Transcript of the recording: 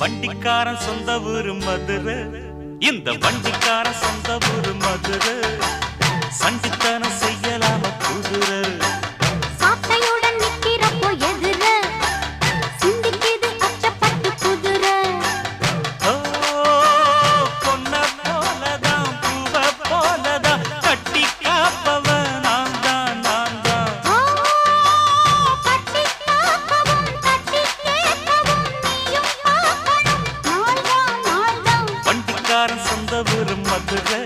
வண்டிக்காரன் சொந்த ஊரு மதுரை, இந்த வண்டிக்காரன் சொந்த ஊரு மதுரை. சண்டித்தனம் செய்யலாம குதிரை சாட்டையுடன் நிக்கிறப்போ எதிர சிந்திக்குது அச்சப்பட்டு குதிரை. பொன்ன போலதான் பூவ போலதான் கட்டி காப்பவன் நான் தான் நான் தான். கட்டி காக்கவும் கட்டி கேட்கவும் நீயும் பார்க்கணும் நாள்தான் நாள்தான். வண்டிக்காரன் சொந்த ஊரு மதுரை,